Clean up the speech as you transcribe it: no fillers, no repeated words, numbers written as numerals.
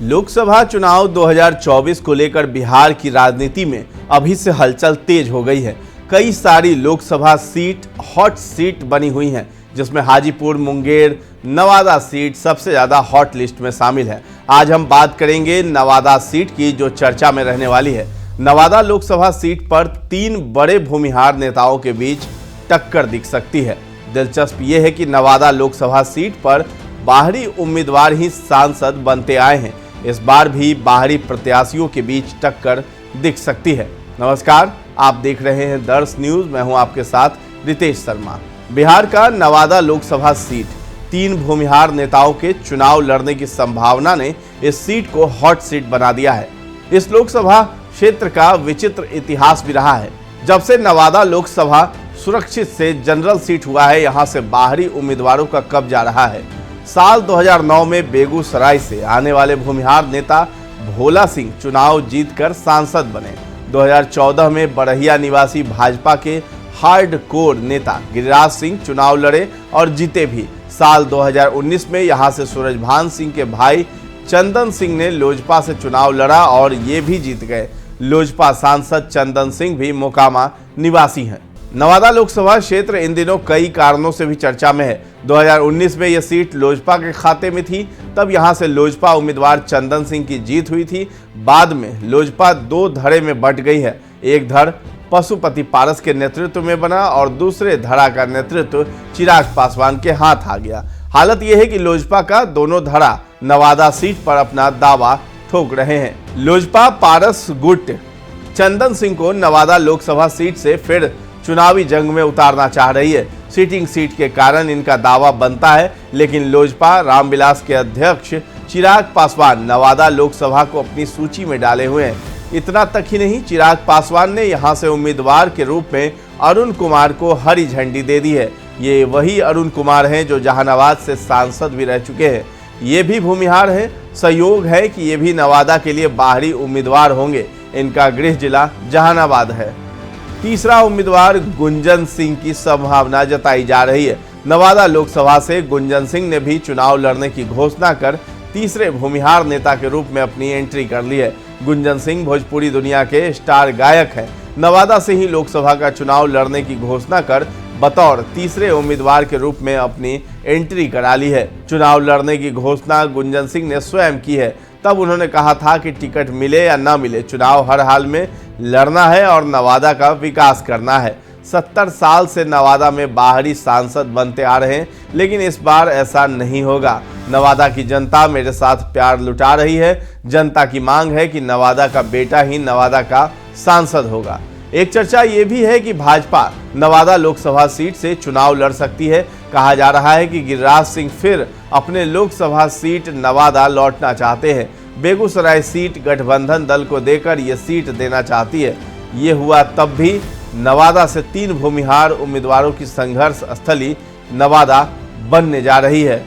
लोकसभा चुनाव 2024 को लेकर बिहार की राजनीति में अभी से हलचल तेज हो गई है। कई सारी लोकसभा सीट हॉट सीट बनी हुई हैं, जिसमें हाजीपुर, मुंगेर, नवादा सीट सबसे ज्यादा हॉट लिस्ट में शामिल है। आज हम बात करेंगे नवादा सीट की, जो चर्चा में रहने वाली है। नवादा लोकसभा सीट पर 3 बड़े भूमिहार नेताओं के बीच टक्कर दिख सकती है। दिलचस्प यह है कि नवादा लोकसभा सीट पर बाहरी उम्मीदवार ही सांसद बनते आए हैं। इस बार भी बाहरी प्रत्याशियों के बीच टक्कर दिख सकती है। नमस्कार, आप देख रहे हैं दर्श न्यूज। मैं हूं आपके साथ रितेश शर्मा। बिहार का नवादा लोकसभा सीट 3 भूमिहार नेताओं के चुनाव लड़ने की संभावना ने इस सीट को हॉट सीट बना दिया है। इस लोकसभा क्षेत्र का विचित्र इतिहास भी रहा है। जब से नवादा लोकसभा सुरक्षित से जनरल सीट हुआ है, यहां से बाहरी उम्मीदवारों का कब्जा रहा है। साल 2009 में बेगूसराय से आने वाले भूमिहार नेता भोला सिंह चुनाव जीतकर सांसद बने। 2014 में बड़हिया निवासी भाजपा के हार्डकोर नेता गिरिराज सिंह चुनाव लड़े और जीते भी। साल 2019 में यहां से सूरजभान सिंह के भाई चंदन सिंह ने लोजपा से चुनाव लड़ा और ये भी जीत गए। लोजपा सांसद चंदन सिंह भी मोकामा निवासी हैं। नवादा लोकसभा क्षेत्र इन दिनों कई कारणों से भी चर्चा में है। 2019 में यह सीट लोजपा के खाते में थी, तब यहां से लोजपा उम्मीदवार चंदन सिंह की जीत हुई थी। बाद में लोजपा 2 धड़े में बंट गई है। एक धड़ पशुपति पारस के नेतृत्व में बना और दूसरे धड़ा का नेतृत्व चिराग पासवान के हाथ आ गया। हालत यह है कि लोजपा का दोनों धड़ा नवादा सीट पर अपना दावा ठोक रहे हैं। लोजपा पारस गुट चंदन सिंह को नवादा लोकसभा सीट से फिर चुनावी जंग में उतारना चाह रही है। सीटिंग सीट के कारण इनका दावा बनता है, लेकिन लोजपा रामविलास के अध्यक्ष चिराग पासवान नवादा लोकसभा को अपनी सूची में डाले हुए हैं। इतना तक ही नहीं, चिराग पासवान ने यहां से उम्मीदवार के रूप में अरुण कुमार को हरी झंडी दे दी है। ये वही अरुण कुमार हैं जो जहानाबाद से सांसद भी रह चुके हैं। ये भी भूमिहार हैं। संयोग है कि ये भी नवादा के लिए बाहरी उम्मीदवार होंगे। इनका गृह जिला जहानाबाद है। तीसरा उम्मीदवार गुंजन सिंह की संभावना जताई जा रही है। नवादा लोकसभा से गुंजन सिंह ने भी चुनाव लड़ने की घोषणा कर तीसरे भूमिहार नेता के रूप में अपनी एंट्री कर ली है। गुंजन सिंह भोजपुरी दुनिया के स्टार गायक हैं। नवादा से ही लोकसभा का चुनाव लड़ने की घोषणा कर बतौर तीसरे उम्मीदवार के रूप में अपनी एंट्री करा ली है। चुनाव लड़ने की घोषणा गुंजन सिंह ने स्वयं की है। तब उन्होंने कहा था कि टिकट मिले या ना मिले, चुनाव हर हाल में लड़ना है और नवादा का विकास करना है। 70 साल से नवादा में बाहरी सांसद बनते आ रहे हैं, लेकिन इस बार ऐसा नहीं होगा। नवादा की जनता मेरे साथ प्यार लुटा रही है। जनता की मांग है कि नवादा का बेटा ही नवादा का सांसद होगा। एक चर्चा ये भी है कि भाजपा नवादा लोकसभा सीट से चुनाव लड़ सकती है। कहा जा रहा है कि गिरिराज सिंह फिर अपने लोकसभा सीट नवादा लौटना चाहते हैं। बेगूसराय सीट गठबंधन दल को देकर ये सीट देना चाहती है। ये हुआ तब भी नवादा से 3 भूमिहार उम्मीदवारों की संघर्ष स्थली नवादा बनने जा रही है।